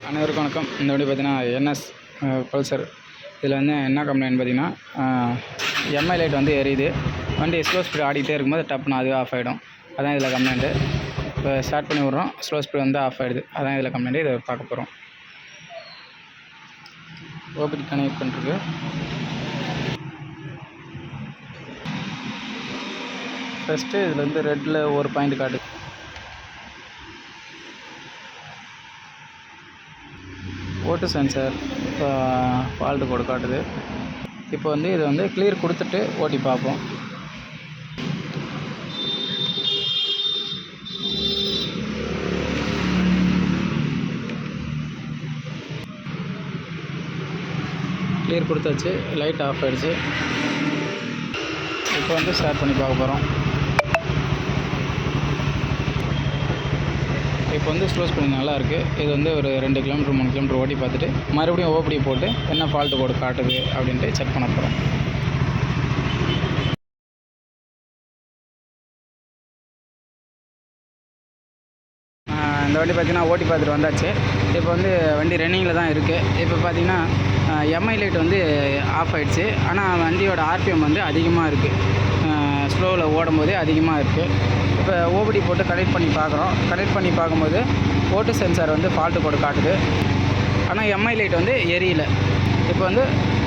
அனைவருக்கும் வணக்கம். இந்த வண்டி பார்த்தீங்கன்னா என்எஸ் பல்சர். இதில் வந்து என்ன கம்ப்ளைண்ட் பார்த்தீங்கன்னா, எம்ஐ லைட் வந்து எரியுது. வண்டி ஸ்லோ ஸ்பீட் ஆடிக்கிட்டே இருக்கும்போது டப்புன்னு அதுவே ஆஃப் ஆகிடும். அதான் இதில் கம்ப்ளைண்ட்டு. இப்போ ஸ்டார்ட் பண்ணி விட்றோம், ஸ்லோ ஸ்பீட் வந்து ஆஃப் ஆகிடுது. அதான் இதில் கம்ப்ளைண்ட்டு. இதை பார்க்க போகிறோம். ஓபிடி கனெக்ட் பண்ணிருக்கு. ஃபஸ்ட்டு இதில் வந்து ரெட்டில் ஒரு பாயிண்ட் காட்டுது. ஓட்டு சென்சார் ஃபால்ட்டு கோடு காட்டுது. இப்போ வந்து இதை வந்து கிளியர் கொடுத்துட்டு ஓட்டி பார்ப்போம். கிளியர் கொடுத்தாச்சு, லைட் ஆஃப் ஆகிடுச்சு. இப்போ வந்து ஸ்டார்ட் பண்ணி பார்க்க போகிறோம். இப்போ வந்து ஸ்லோ ஸ்பீட் நல்லா இருக்குது. இது வந்து ஒரு 2 கிலோமீட்டர் 3 கிலோமீட்டர் ஓட்டி பார்த்துட்டு மறுபடியும் ஓபடி போட்டு என்ன ஃபால்ட்டு கோடு காட்டுது அப்படின்ட்டு செக் பண்ண போகிறோம். இந்த வண்டி பார்த்திங்கன்னா ஓட்டி பார்த்துட்டு வந்தாச்சு. இப்போ வந்து வண்டி ரன்னிங்கில் தான் இருக்குது. இப்போ பார்த்திங்கன்னா எம்ஐ லைட் வந்து ஆஃப் ஆகிடுச்சு. ஆனால் வண்டியோட ஆர்பிஎம் வந்து அதிகமாக இருக்குது. ஸ்லோவில் ஓடும்போதே அதிகமாக இருக்குது. இப்போ ஓபடி போட்டு கனெக்ட் பண்ணி பார்க்குறோம். கனெக்ட் பண்ணி பார்க்கும்போது ஓட்டு சென்சார் வந்து ஃபால்ட்டு கோடு காட்டுது. ஆனால் எம்ஐ லைட் வந்து எரியல. இப்போ வந்து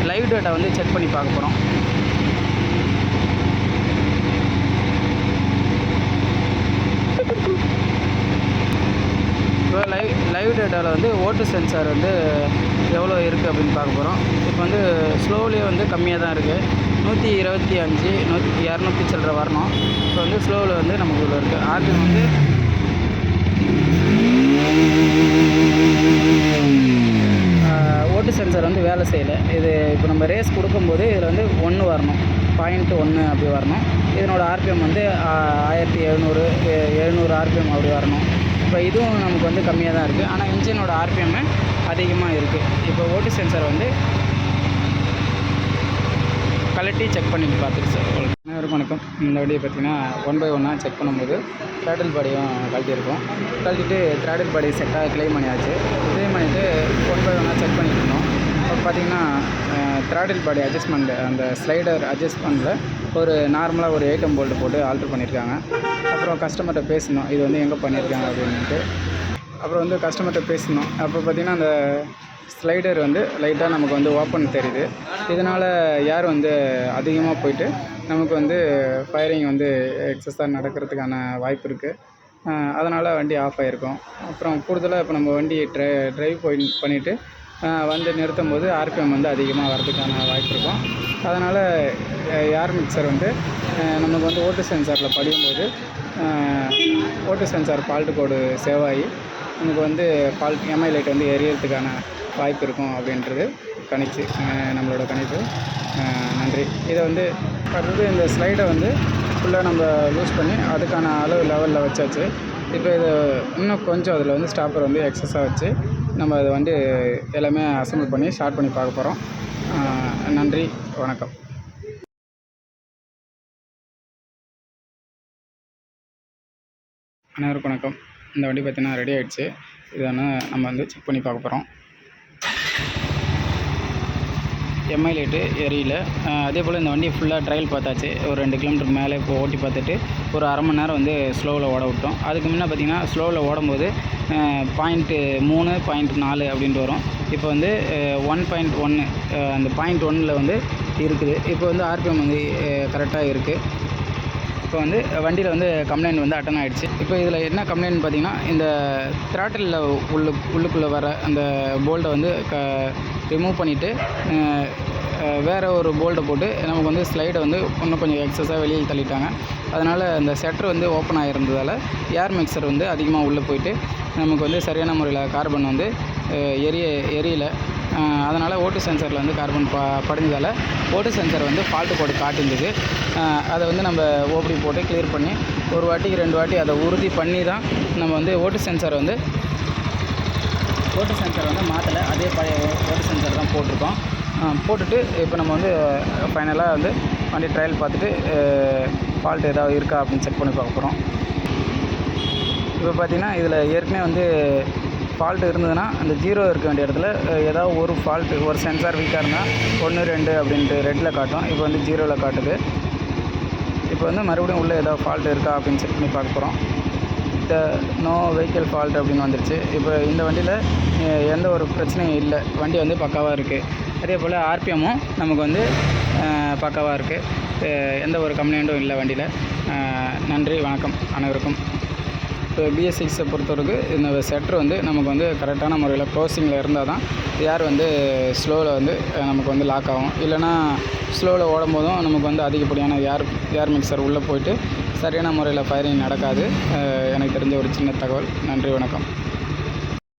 லைவ் டேட்டா வந்து செக் பண்ணி பார்க்க போகிறோம். இப்போ லைவ் டேட்டாவில் வந்து ஓட்டு சென்சார் வந்து எவ்வளோ இருக்குது அப்படின்னு பார்க்க போகிறோம். இப்போ வந்து ஸ்லோவிலே வந்து கம்மியாக தான் இருக்குது. 125 200 சில்லற வரணும். இப்போ வந்து ஸ்லோவில் வந்து நமக்கு இவ்வளோ இருக்குது. ஆர்பிஎம் வந்து ஓட்டு சென்சார் வந்து வேலை செய்யலை. இது இப்போ நம்ம ரேஸ் கொடுக்கும்போது இதில் வந்து 1 வரணும், 0.1 அப்படி வரணும். இதனோட ஆர்பிஎம் வந்து 1700 ஆர்பிஎம் அப்படி வரணும். இப்போ இதுவும் நமக்கு வந்து கம்மியாக தான் இருக்குது. ஆனால் இன்ஜினோட ஆர்பிஎம் அதிகமாக இருக்குது. இப்போ ஓட்டு சென்சார் வந்து கலட்டி செக் பண்ணிட்டு பார்த்துட்டு சார். அனைவருக்கும் வணக்கம். இந்த வண்டியை பார்த்திங்கன்னா 1 by 1 செக் பண்ணும்போது த்ராட்டில் பாடியும் கழட்டியிருக்கோம். கழட்டிட்டு த்ராட்டில் பாடி செட்டாக க்ளைம் பண்ணியாச்சு. க்ளைம் பண்ணிவிட்டு 1 by 1 செக் பண்ணிட்டு இருந்தோம். இப்போ பார்த்திங்கன்னா த்ராட்டில் பாடி அட்ஜஸ்ட்மெண்ட், அந்த ஸ்லைடர் அட்ஜஸ்ட்மெண்ட்டில் ஒரு நார்மலாக ஒரு 8M போல்ட்டு போட்டு ஆல்ட்ரு பண்ணியிருக்காங்க. அப்புறம் கஸ்டமர்கிட்ட பேசணும், இது வந்து எங்கே பண்ணியிருக்காங்க அப்படின்ட்டு. அப்புறம் வந்து கஸ்டமர்கிட்ட பேசணும். அப்போ பார்த்திங்கன்னா அந்த ஸ்லைடர் வந்து லைட்டாக நமக்கு வந்து ஓப்பன் தெரியுது. இதனால் ஏர் வந்து அதிகமாக போயிட்டு நமக்கு வந்து ஃபயரிங் வந்து எக்ஸஸாக நடக்கிறதுக்கான வாய்ப்பு இருக்குது. அதனால் வண்டி ஆஃப் ஆகிருக்கும். அப்புறம் கூடுதலாக இப்போ நம்ம வண்டி ட்ரைவ் பண்ணிவிட்டு வந்து நிறுத்தும் போது ஆர்பிஎம் வந்து அதிகமாக வரதுக்கான வாய்ப்பு இருக்கும். அதனால் ஏர் மிக்சர் வந்து நமக்கு வந்து ஓட்டு சென்சாரில் படியும்போது ஓட்டு சென்சார் ஃபால்ட்டு கோடு சேவ் ஆகி நமக்கு வந்து எம்ஐ லைட் வந்து எரியறதுக்கான வாய்ப்பு இருக்கும் அப்படின்றது நம்மளோட கணிப்பு. நன்றி. இதை வந்து அடுத்தது இந்த ஸ்லைடை வந்து ஃபுல்லாக நம்ம லூஸ் பண்ணி அதுக்கான அளவு லெவலில் வச்சாச்சு. இப்போ இது இன்னும் கொஞ்சம் அதில் வந்து ஸ்டாப்பர் வந்து எக்ஸஸாக வச்சு நம்ம அதை வந்து எல்லாமே அசம்பிள் பண்ணி ஸ்டார்ட் பண்ணி பார்க்க போகிறோம். நன்றி, வணக்கம். அனைவருக்கும் வணக்கம். இந்த வண்டி பார்த்திங்கன்னா ரெடி ஆகிடுச்சு. இதான நம்ம வந்து செக் பண்ணி பார்க்க போகிறோம். எம்ஐ லைட்டு எரியல. அதே போல் இந்த வண்டியை ஃபுல்லாக ட்ரையல் பார்த்தாச்சு. ஒரு 2 கிலோமீட்டர் மேலே இப்போ ஓட்டி பார்த்துட்டு ஒரு அரை மணி நேரம் வந்து ஸ்லோவில் ஓட விட்டோம். அதுக்கு முன்னே பார்த்திங்கன்னா ஸ்லோவில் ஓடும்போது 0.3 0.4 அப்படின்ட்டு வரும். இப்போ வந்து 1.1 அந்த 0.1 வந்து இருக்குது. இப்போ வந்து ஆர்பிஎம் வந்து கரெக்டாக இருக்குது. இப்போ வந்து வண்டியில் வந்து கம்ப்ளைண்ட் வந்து அட்டன் ஆகிடுச்சு. இப்போ இதில் என்ன கம்ப்ளைண்ட் பார்த்திங்கன்னா, இந்த த்ராட்டிலில் உள்ளுக்குள்ளே வர அந்த போல்ட்டை வந்து ரிமூவ் பண்ணிவிட்டு வேறு ஒரு போல்ட்டை போட்டு நமக்கு வந்து ஸ்லைடை வந்து இன்னும் கொஞ்சம் எக்ஸஸாக வெளியில் தள்ளிட்டாங்க. அதனால் அந்த செட்டர் வந்து ஓப்பன் ஆகிருந்ததால் ஏர் மிக்சர் வந்து அதிகமாக உள்ளே போயிட்டு நமக்கு வந்து சரியான முறையில் கார்பன் வந்து எரியலை. அதனால் ஓட்டு சென்சாரில் வந்து கார்பன் படிஞ்சதால் ஓட்டு சென்சார் வந்து ஃபால்ட்டு கோடு காட்டியிருந்தது. அதை வந்து நம்ம ஓபடி போட்டு கிளியர் பண்ணி ஒரு வாட்டிக்கு 2 வாட்டி அதை உறுதி பண்ணி தான் நம்ம வந்து ஓட்டு சென்சார் வந்து மாற்றலை. அதே பழைய ஓட்டு சென்சார் தான் போட்டிருக்கோம். போட்டுட்டு இப்போ நம்ம வந்து ஃபைனலாக வந்து வண்டி ட்ரையல் பார்த்துட்டு ஃபால்ட் ஏதாவது இருக்கா அப்படின்னு செக் பண்ணி பார்க்க போகிறோம். இப்போ பார்த்திங்கன்னா இதில் ஏற்கனவே வந்து ஃபால்ட் இருந்ததுன்னா அந்த 0 இருக்க வேண்டிய இடத்துல ஏதாவது ஒரு ஃபால்ட்டு, ஒரு சென்சார் வீக்காக இருந்தால் 1 2 அப்படின்ட்டு ரெட்டில் காட்டும். இப்போ வந்து 0ல் காட்டுது. இப்போ வந்து மறுபடியும் உள்ளே ஏதாவது ஃபால்ட் இருக்கா அப்படின்னு செக் பண்ணி பார்க்க போகிறோம். நோ வெஹிக்கிள் ஃபால்ட் அப்படின்னு வந்துருச்சு. இப்போ இந்த வண்டியில் எந்த ஒரு பிரச்சனையும் இல்லை. வண்டி வந்து பக்காவாக இருக்குது. அதே போல் ஆர்பிஎம்மும் நமக்கு வந்து பக்காவாக இருக்குது. எந்த ஒரு கம்ப்ளைண்ட்டும் இல்லை வண்டியில். நன்றி, வணக்கம் அனைவருக்கும். இப்போ BS6 பொறுத்தவரைக்கும் இந்த ஷட்டர் வந்து நமக்கு வந்து கரெக்டான முறையில் க்ளோசிங்கில் இருந்தால் தான் ஏர் வந்து ஸ்லோவில் வந்து நமக்கு வந்து லாக் ஆகும். இல்லைனா ஸ்லோவில் ஓடும் போதும் நமக்கு வந்து அதிகப்படியான ஏர் மிக்சர் உள்ளே போயிட்டு சரியான முறையில் ஃபயரிங் நடக்காது. எனக்கு தெரிஞ்ச ஒரு சின்ன தகவல். நன்றி, வணக்கம்.